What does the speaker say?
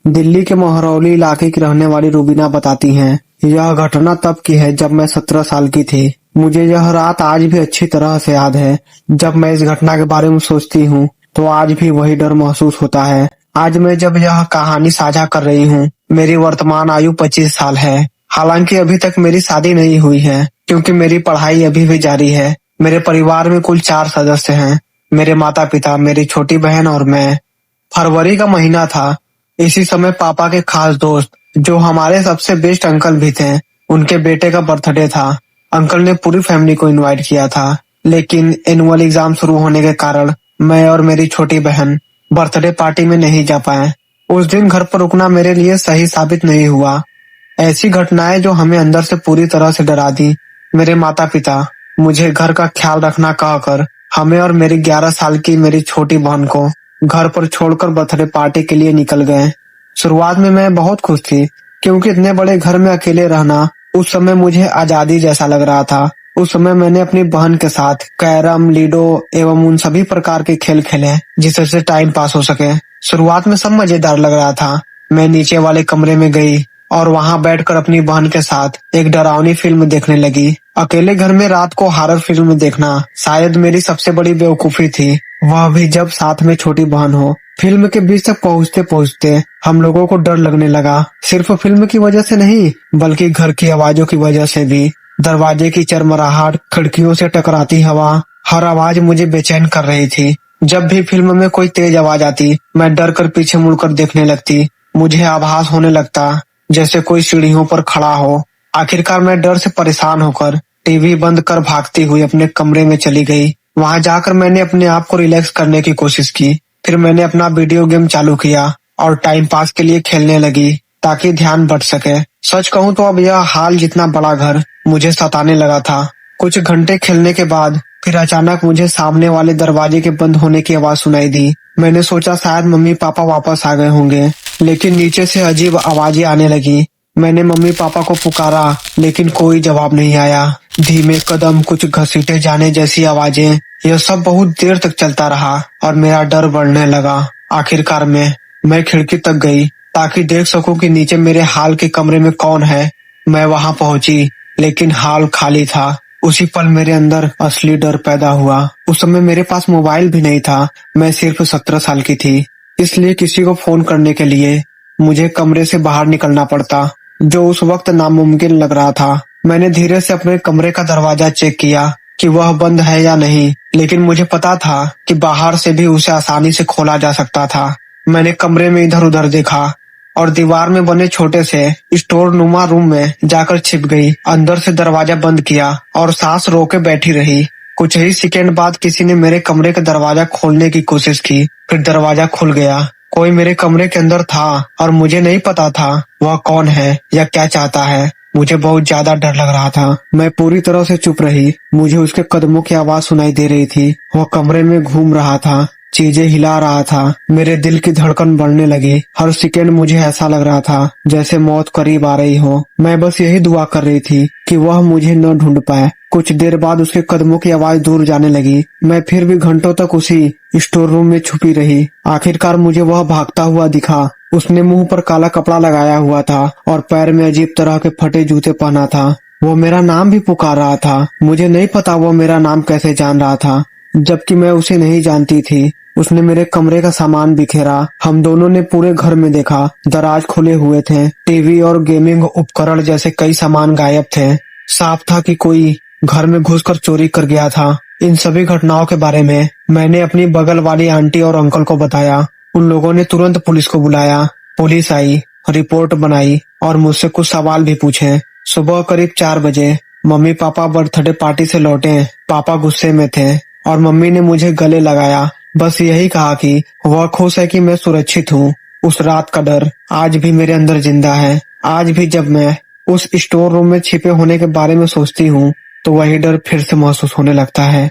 दिल्ली के महरौली इलाके की रहने वाली रूबीना बताती हैं, यह घटना तब की है जब मैं 17 साल की थी। मुझे यह रात आज भी अच्छी तरह से याद है। जब मैं इस घटना के बारे में सोचती हूँ तो आज भी वही डर महसूस होता है। आज मैं जब यह कहानी साझा कर रही हूँ, मेरी वर्तमान आयु 25 साल है। हालांकि अभी तक मेरी शादी नहीं हुई है, क्योंकि मेरी पढ़ाई अभी भी जारी है। मेरे परिवार में कुल 4 सदस्य हैं, मेरे माता पिता, मेरी छोटी बहन और मैं। फरवरी का महीना था। इसी समय पापा के खास दोस्त, जो हमारे सबसे बेस्ट अंकल भी थे, उनके बेटे का बर्थडे था। अंकल ने पूरी फैमिली को इनवाइट किया था, लेकिन एनुअल एग्जाम शुरू होने के कारण मैं और मेरी छोटी बहन बर्थडे पार्टी में नहीं जा पाए। उस दिन घर पर रुकना मेरे लिए सही साबित नहीं हुआ। ऐसी घटनाएं जो हमें अंदर से पूरी तरह से डरा दी। मेरे माता पिता मुझे घर का ख्याल रखना कहकर हमें और मेरी 11 साल की मेरी छोटी बहन को घर पर छोड़कर बर्थडे पार्टी के लिए निकल गए। शुरुआत में मैं बहुत खुश थी, क्योंकि इतने बड़े घर में अकेले रहना उस समय मुझे आजादी जैसा लग रहा था। उस समय मैंने अपनी बहन के साथ कैरम, लीडो एवं उन सभी प्रकार के खेल खेले जिससे टाइम पास हो सके। शुरुआत में सब मजेदार लग रहा था। मैं नीचे वाले कमरे में गई और वहां बैठकर अपनी बहन के साथ एक डरावनी फिल्म देखने लगी। अकेले घर में रात को हॉरर फिल्म देखना शायद मेरी सबसे बड़ी बेवकूफी थी, वह भी जब साथ में छोटी बहन हो। फिल्म के बीच तक पहुंचते पहुंचते हम लोगों को डर लगने लगा। सिर्फ फिल्म की वजह से नहीं, बल्कि घर की आवाजों की वजह से भी। दरवाजे की चरमराहट, खिड़कियों से टकराती हवा, हर आवाज मुझे बेचैन कर रही थी। जब भी फिल्म में कोई तेज आवाज आती, मैं डर कर पीछे मुड़कर देखने लगती। मुझे आभास होने लगता जैसे कोई सीढ़ियों पर खड़ा हो। आखिरकार मैं डर से परेशान होकर टीवी बंद कर भागती हुई अपने कमरे में चली गई। वहां जाकर मैंने अपने आप को रिलैक्स करने की कोशिश की। फिर मैंने अपना वीडियो गेम चालू किया और टाइम पास के लिए खेलने लगी, ताकि ध्यान बट सके। सच कहूँ तो अब यह हाल जितना बड़ा घर मुझे सताने लगा था। कुछ घंटे खेलने के बाद फिर अचानक मुझे सामने वाले दरवाजे के बंद होने की आवाज सुनाई दी। मैंने सोचा शायद मम्मी पापा वापस आ गए होंगे, लेकिन नीचे से अजीब आवाजें आने लगी। मैंने मम्मी पापा को पुकारा, लेकिन कोई जवाब नहीं आया। धीमे कदम, कुछ घसीटे जाने जैसी आवाजें, यह सब बहुत देर तक चलता रहा और मेरा डर बढ़ने लगा। आखिरकार मैं खिड़की तक गई ताकि देख सकूं कि नीचे मेरे हाल के कमरे में कौन है। मैं वहां पहुंची, लेकिन हाल खाली था। उसी पल मेरे अंदर असली डर पैदा हुआ। उस समय मेरे पास मोबाइल भी नहीं था। मैं सिर्फ 17 साल की थी, इसलिए किसी को फोन करने के लिए मुझे कमरे से बाहर निकलना पड़ता, जो उस वक्त नामुमकिन लग रहा था। मैंने धीरे से अपने कमरे का दरवाजा चेक किया कि वह बंद है या नहीं, लेकिन मुझे पता था कि बाहर से भी उसे आसानी से खोला जा सकता था। मैंने कमरे में इधर उधर देखा और दीवार में बने छोटे से स्टोर नुमा रूम में जाकर छिप गई। अंदर से दरवाजा बंद किया और सांस रोके बैठी रही। कुछ ही सेकंड बाद किसी ने मेरे कमरे का दरवाजा खोलने की कोशिश की। फिर दरवाजा खुल गया। कोई मेरे कमरे के अंदर था और मुझे नहीं पता था वह कौन है या क्या चाहता है। मुझे बहुत ज्यादा डर लग रहा था। मैं पूरी तरह से चुप रही। मुझे उसके कदमों की आवाज सुनाई दे रही थी। वह कमरे में घूम रहा था, चीजें हिला रहा था। मेरे दिल की धड़कन बढ़ने लगी। हर सेकंड मुझे ऐसा लग रहा था जैसे मौत करीब आ रही हो। मैं बस यही दुआ कर रही थी कि वह मुझे न ढूंढ पाए। कुछ देर बाद उसके कदमों की आवाज दूर जाने लगी। मैं फिर भी घंटों तक उसी स्टोर रूम में छुपी रही। आखिरकार मुझे वह भागता हुआ दिखा। उसने मुंह पर काला कपड़ा लगाया हुआ था और पैर में अजीब तरह के फटे जूते पहना था। वो मेरा नाम भी पुकार रहा था। मुझे नहीं पता वो मेरा नाम कैसे जान रहा था, जबकि मैं उसे नहीं जानती थी। उसने मेरे कमरे का सामान बिखेरा। हम दोनों ने पूरे घर में देखा। दराज खुले हुए थे। टीवी और गेमिंग उपकरण जैसे कई सामान गायब थे। साफ था कि कोई घर में घुसकर चोरी कर गया था। इन सभी घटनाओं के बारे में मैंने अपनी बगल वाली आंटी और अंकल को बताया। उन लोगों ने तुरंत पुलिस को बुलाया। पुलिस आई, रिपोर्ट बनाई और मुझसे कुछ सवाल भी पूछे। सुबह करीब 4 बजे मम्मी पापा बर्थडे पार्टी से लौटे। पापा गुस्से में थे और मम्मी ने मुझे गले लगाया, बस यही कहा कि वह खुश है कि मैं सुरक्षित हूँ। उस रात का डर आज भी मेरे अंदर जिंदा है। आज भी जब मैं उस स्टोर रूम में छिपे होने के बारे में सोचती हूँ तो वही डर फिर से महसूस होने लगता है।